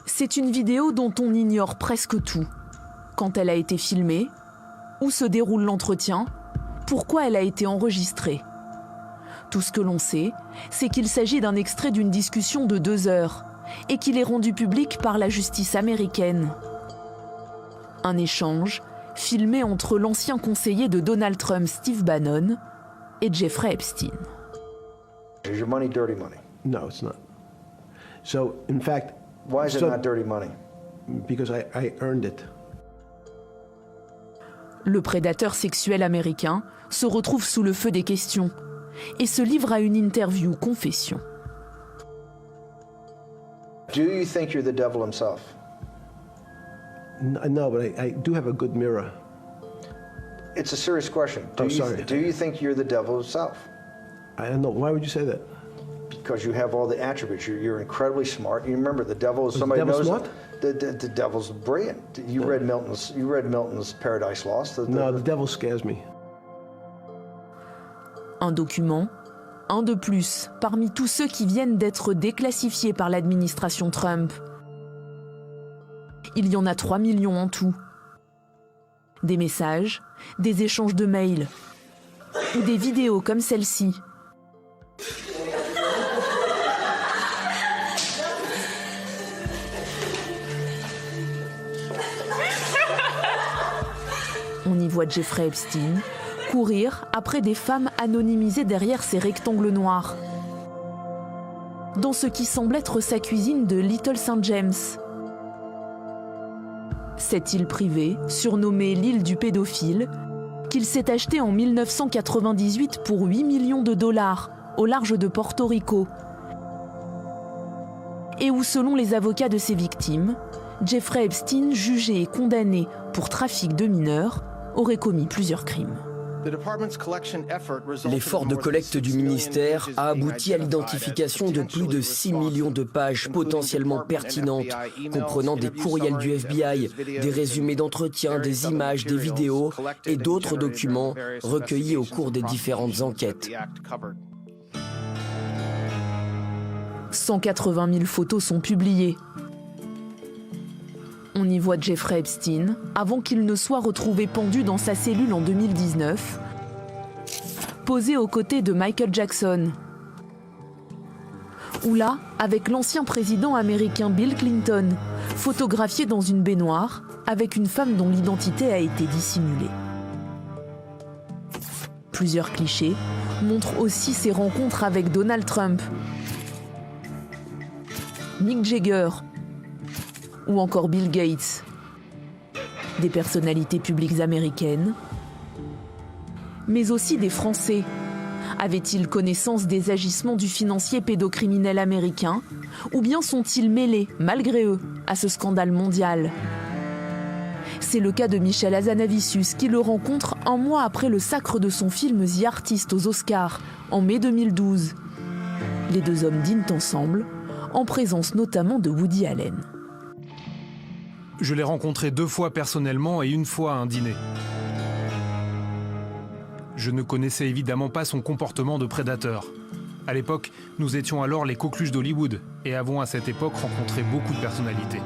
C'est une vidéo dont on ignore presque tout. Quand elle a été filmée, où se déroule l'entretien, pourquoi elle a été enregistrée. Tout ce que l'on sait, c'est qu'il s'agit d'un extrait d'une discussion de 2 heures et qu'il est rendu public par la justice américaine. Un échange filmé entre l'ancien conseiller de Donald Trump, Steve Bannon, et Jeffrey Epstein. Is your money dirty money? No, it's not. So, in fact... Why is it not dirty money? Because I earned it. Le prédateur sexuel américain se retrouve sous le feu des questions et se livre à une interview confession. Do you think you're the devil himself? No, but I do have a good mirror. It's a serious question. Do you think you're the devil himself? I don't know. Why would you say that? Because you have all the attributes. You're incredibly smart. You remember, the devil is somebody knows. The devil's brilliant. You read Milton's Paradise Lost. No, the devil scares me. Un document, un de plus parmi tous ceux qui viennent d'être déclassifiés par l'administration Trump. Il y en a 3 millions en tout. Des messages, des échanges de mails ou des vidéos comme celle-ci. On y voit Jeffrey Epstein courir après des femmes anonymisées derrière ces rectangles noirs, dans ce qui semble être sa cuisine de Little St. James. Cette île privée, surnommée l'île du pédophile, qu'il s'est achetée en 1998 pour 8 millions de dollars au large de Porto Rico, et où, selon les avocats de ses victimes, Jeffrey Epstein, jugé et condamné pour trafic de mineurs, aurait commis plusieurs crimes. L'effort de collecte du ministère a abouti à l'identification de plus de 6 millions de pages potentiellement pertinentes, comprenant des courriels du FBI, des résumés d'entretien, des images, des vidéos et d'autres documents recueillis au cours des différentes enquêtes. 180 000 photos sont publiées. On y voit Jeffrey Epstein avant qu'il ne soit retrouvé pendu dans sa cellule en 2019, posé aux côtés de Michael Jackson. Ou là, avec l'ancien président américain Bill Clinton, photographié dans une baignoire avec une femme dont l'identité a été dissimulée. Plusieurs clichés montrent aussi ses rencontres avec Donald Trump, Mick Jagger ou encore Bill Gates. Des personnalités publiques américaines, mais aussi des Français. Avaient-ils connaissance des agissements du financier pédocriminel américain, ou bien sont-ils mêlés, malgré eux, à ce scandale mondial? C'est le cas de Michel Hazanavicius, qui le rencontre un mois après le sacre de son film The Artist aux Oscars, en mai 2012. Les deux hommes dînent ensemble, en présence notamment de Woody Allen. Je l'ai rencontré 2 fois personnellement et 1 fois à un dîner. Je ne connaissais évidemment pas son comportement de prédateur. À l'époque, nous étions alors les coqueluches d'Hollywood et avons à cette époque rencontré beaucoup de personnalités.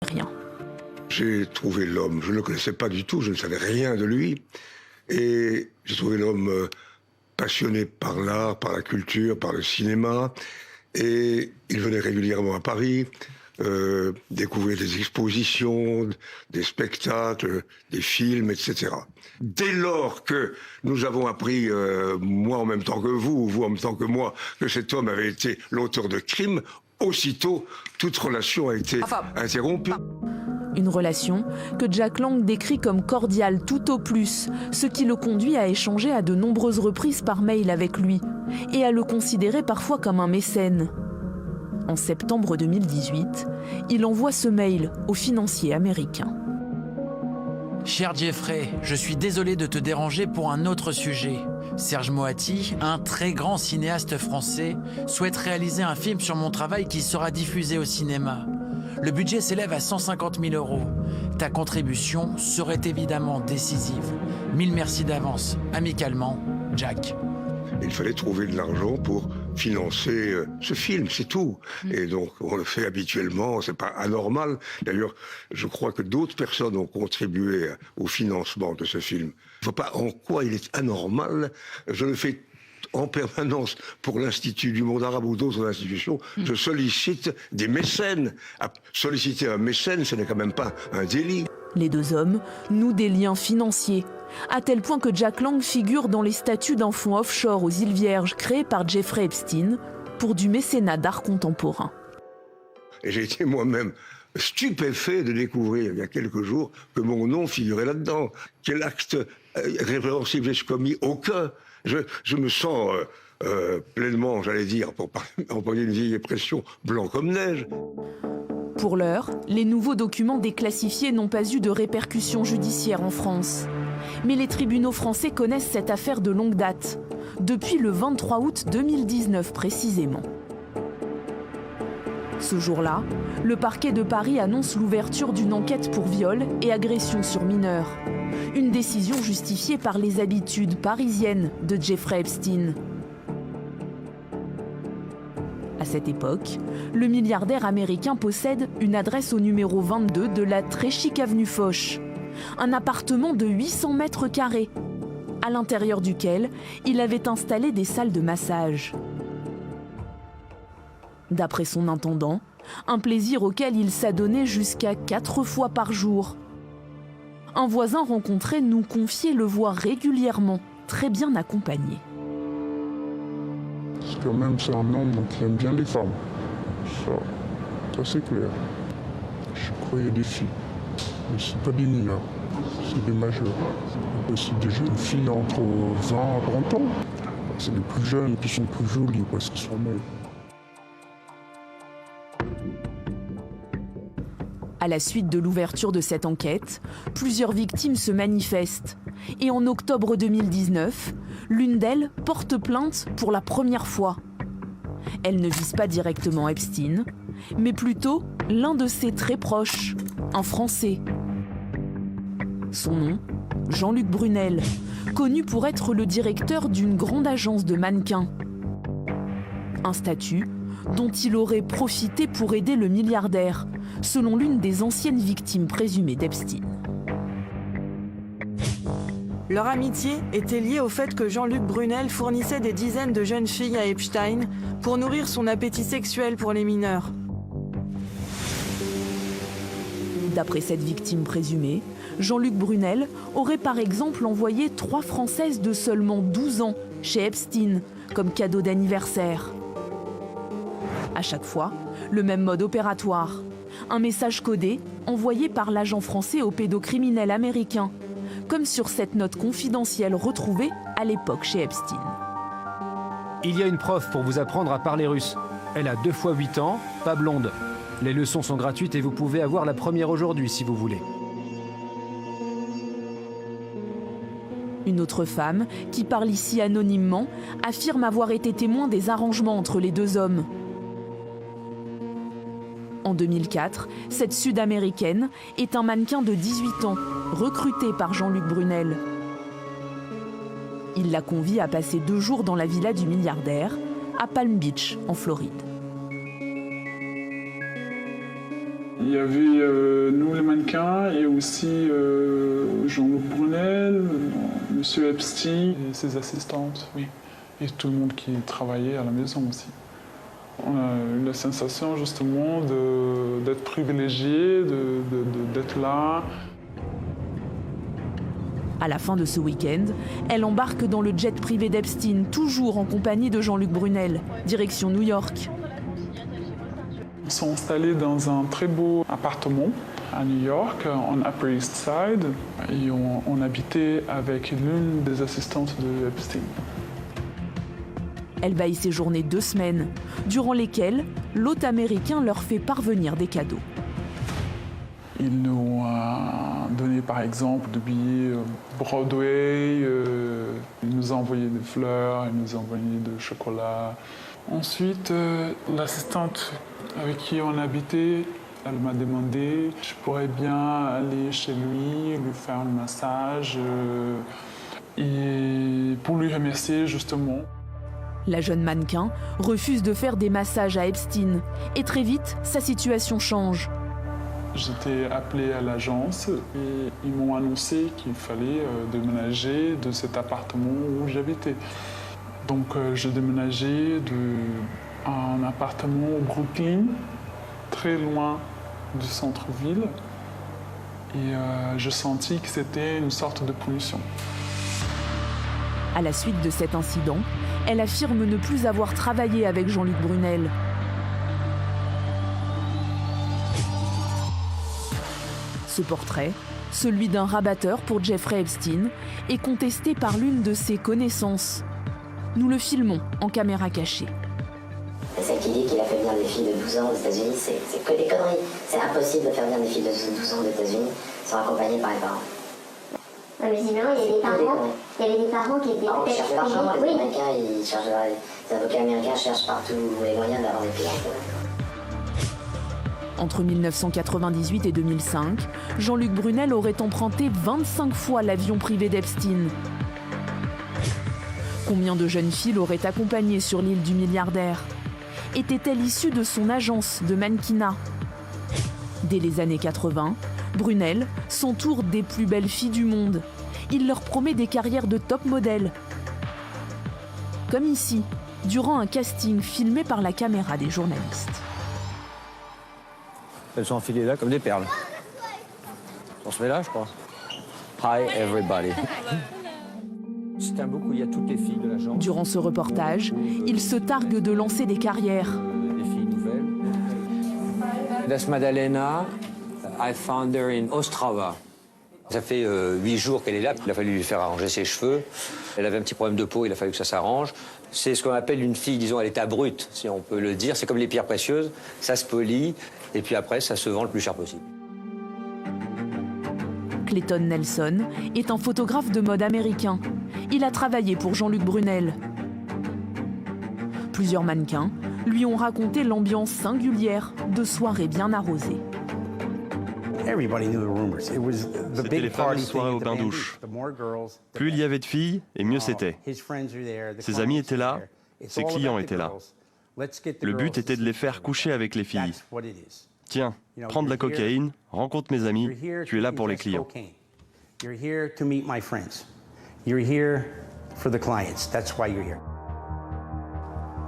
Rien. J'ai trouvé l'homme, je ne le connaissais pas du tout, je ne savais rien de lui. Et j'ai trouvé l'homme passionné par l'art, par la culture, par le cinéma. Et il venait régulièrement à Paris, découvrir des expositions, des spectacles, des films, etc. Dès lors que nous avons appris, moi en même temps que vous, vous en même temps que moi, que cet homme avait été l'auteur de crimes, aussitôt, toute relation a été interrompue. Une relation que Jack Lang décrit comme cordiale tout au plus, ce qui le conduit à échanger à de nombreuses reprises par mail avec lui et à le considérer parfois comme un mécène. En septembre 2018, il envoie ce mail au financier américain. Cher Jeffrey, je suis désolé de te déranger pour un autre sujet. Serge Moati, un très grand cinéaste français, souhaite réaliser un film sur mon travail qui sera diffusé au cinéma. Le budget s'élève à 150 000 €. Ta contribution serait évidemment décisive. 1000 merci d'avance. Amicalement, Jack. Il fallait trouver de l'argent pour financer ce film, c'est tout. Et donc, on le fait habituellement, c'est pas anormal. D'ailleurs, je crois que d'autres personnes ont contribué au financement de ce film. Je ne vois pas en quoi il est anormal. Je le fais en permanence pour l'Institut du monde arabe ou d'autres institutions. Je sollicite des mécènes. Solliciter un mécène, ce n'est quand même pas un délit. Les deux hommes nouent des liens financiers, à tel point que Jack Lang figure dans les statuts d'un fonds offshore aux îles Vierges créé par Jeffrey Epstein pour du mécénat d'art contemporain. Et j'ai été moi-même stupéfait de découvrir il y a quelques jours que mon nom figurait là-dedans. Quel acte répréhensible j'ai commis? Aucun. Je me sens pleinement, j'allais dire, pour employer une vieille expression, blanc comme neige. Pour l'heure, les nouveaux documents déclassifiés n'ont pas eu de répercussions judiciaires en France. Mais les tribunaux français connaissent cette affaire de longue date, depuis le 23 août 2019 précisément. Ce jour-là, le parquet de Paris annonce l'ouverture d'une enquête pour viol et agression sur mineurs. Une décision justifiée par les habitudes parisiennes de Jeffrey Epstein. À cette époque, le milliardaire américain possède une adresse au numéro 22 de la très chic avenue Foch. Un appartement de 800 mètres carrés, à l'intérieur duquel il avait installé des salles de massage. D'après son intendant, un plaisir auquel il s'adonnait jusqu'à 4 fois par jour. Un voisin rencontré nous confiait le voir régulièrement, très bien accompagné. Quand même, c'est un homme qui aime bien les femmes. Ça c'est clair. Je croyais des filles. Mais c'est pas des mineurs, c'est des majeurs. C'est des jeunes filles entre 20 et 30 ans. C'est les plus jeunes qui sont plus jolies parce qu'ils sont belles. À la suite de l'ouverture de cette enquête, plusieurs victimes se manifestent. Et en octobre 2019, l'une d'elles porte plainte pour la première fois. Elle ne vise pas directement Epstein, mais plutôt l'un de ses très proches, un Français. Son nom, Jean-Luc Brunel, connu pour être le directeur d'une grande agence de mannequins. Un statut dont il aurait profité pour aider le milliardaire, selon l'une des anciennes victimes présumées d'Epstein. Leur amitié était liée au fait que Jean-Luc Brunel fournissait des dizaines de jeunes filles à Epstein pour nourrir son appétit sexuel pour les mineurs. D'après cette victime présumée, Jean-Luc Brunel aurait par exemple envoyé 3 Françaises de seulement 12 ans chez Epstein comme cadeau d'anniversaire. À chaque fois, le même mode opératoire. Un message codé envoyé par l'agent français au pédocriminel américain, comme sur cette note confidentielle retrouvée à l'époque chez Epstein. Il y a une prof pour vous apprendre à parler russe. Elle a 2 fois 8 ans, pas blonde. Les leçons sont gratuites et vous pouvez avoir la première aujourd'hui si vous voulez. Une autre femme, qui parle ici anonymement, affirme avoir été témoin des arrangements entre les deux hommes. En 2004, cette Sud-Américaine est un mannequin de 18 ans, recruté par Jean-Luc Brunel. Il la convie à passer 2 jours dans la villa du milliardaire, à Palm Beach, en Floride. Il y avait nous les mannequins et aussi Jean-Luc Brunel, Monsieur Epstein et ses assistantes, oui. et tout le monde qui travaillait à la maison aussi. On a eu la sensation justement d'être privilégié, d'être là. À la fin de ce week-end, elle embarque dans le jet privé d'Epstein, toujours en compagnie de Jean-Luc Brunel, direction New York. Ils sont installés dans un très beau appartement à New York, en Upper East Side, et on habitait avec l'une des assistantes de Epstein. Elle va y séjourner 2 semaines, durant lesquelles l'hôte américain leur fait parvenir des cadeaux. Il nous a donné par exemple des billets Broadway, il nous a envoyé des fleurs, il nous a envoyé du chocolat. Ensuite, l'assistante avec qui on habitait, elle m'a demandé si je pourrais bien aller chez lui, lui faire un massage, et pour lui remercier justement. La jeune mannequin refuse de faire des massages à Epstein et très vite, sa situation change. J'étais appelé à l'agence et ils m'ont annoncé qu'il fallait déménager de cet appartement où j'habitais. Donc j'ai déménagé d'un appartement au Brooklyn, très loin du centre-ville, et j'ai senti que c'était une sorte de punition. À la suite de cet incident, elle affirme ne plus avoir travaillé avec Jean-Luc Brunel. Ce portrait, celui d'un rabatteur pour Jeffrey Epstein, est contesté par l'une de ses connaissances. Nous le filmons en caméra cachée. Celle qui dit qu'il a fait venir des filles de 12 ans aux États-Unis, c'est que des conneries. C'est impossible de faire venir des filles de 12 ans aux États-Unis sans accompagner par les parents. Non, mais visiblement, il y avait des parents qui étaient peut-être... cherchent l'argent, oui. Les Américains, les avocats américains cherchent partout les moyens d'avoir des clients. Entre 1998 et 2005, Jean-Luc Brunel aurait emprunté 25 fois l'avion privé d'Epstein. Combien de jeunes filles l'auraient accompagné sur l'île du milliardaire? Était-elle issue de son agence de mannequinat? Dès les années 80, Brunel s'entoure des plus belles filles du monde. Il leur promet des carrières de top modèle. Comme ici, durant un casting filmé par la caméra des journalistes. Elles sont enfilées là comme des perles. On se met là, je crois. Hi everybody. C'est un book où il y a toutes les filles de l'agence. Durant ce reportage, il se targue de lancer des carrières. Des filles nouvelles. That's Madalena. I found her in Ostrava. Ça fait 8 jours qu'elle est là. Il a fallu lui faire arranger ses cheveux. Elle avait un petit problème de peau, il a fallu que ça s'arrange. C'est ce qu'on appelle une fille, disons, à l'état brut, si on peut le dire. C'est comme les pierres précieuses. Ça se polit, et puis après, ça se vend le plus cher possible. Clayton Nelson est un photographe de mode américain. Il a travaillé pour Jean-Luc Brunel. Plusieurs mannequins lui ont raconté l'ambiance singulière de soirées bien arrosées. C'était les fameuses soirées au bain-douche. Plus il y avait de filles, et mieux c'était. Ses amis étaient là, ses clients étaient là. Le but était de les faire coucher avec les filles. Tiens, prends de la cocaïne, rencontre mes amis, tu es là pour les clients.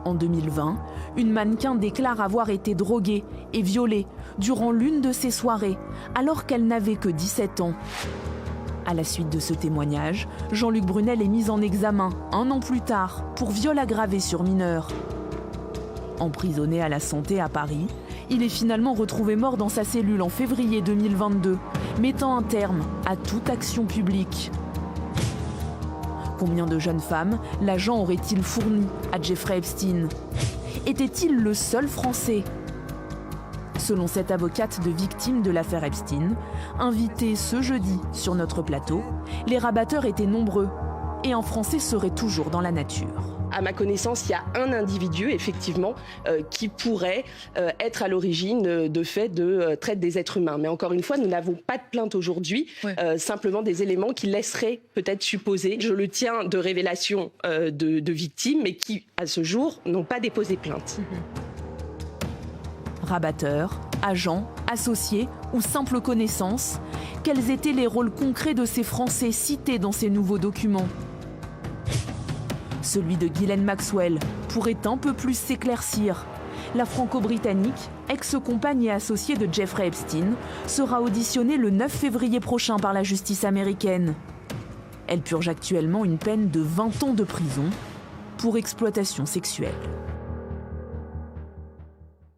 En 2020, une mannequin déclare avoir été droguée et violée durant l'une de ses soirées, alors qu'elle n'avait que 17 ans. À la suite de ce témoignage, Jean-Luc Brunel est mis en examen 1 an plus tard pour viol aggravé sur mineur. Emprisonné à la Santé à Paris, il est finalement retrouvé mort dans sa cellule en février 2022, mettant un terme à toute action publique. Combien de jeunes femmes l'agent aurait-il fourni à Jeffrey Epstein? Était-il le seul Français? Selon cette avocate de victimes de l'affaire Epstein, invitée ce jeudi sur notre plateau, les rabatteurs étaient nombreux et un Français serait toujours dans la nature. À ma connaissance, il y a un individu, effectivement, qui pourrait être à l'origine de faits de traite des êtres humains. Mais encore une fois, nous n'avons pas de plainte aujourd'hui, simplement des éléments qui laisseraient peut-être supposer, je le tiens, de révélations de victimes, mais qui, à ce jour, n'ont pas déposé plainte. Rabatteurs, agents, associés ou simples connaissances, quels étaient les rôles concrets de ces Français cités dans ces nouveaux documents? Celui de Ghislaine Maxwell pourrait un peu plus s'éclaircir. La franco-britannique, ex-compagne et associée de Jeffrey Epstein, sera auditionnée le 9 février prochain par la justice américaine. Elle purge actuellement une peine de 20 ans de prison pour exploitation sexuelle.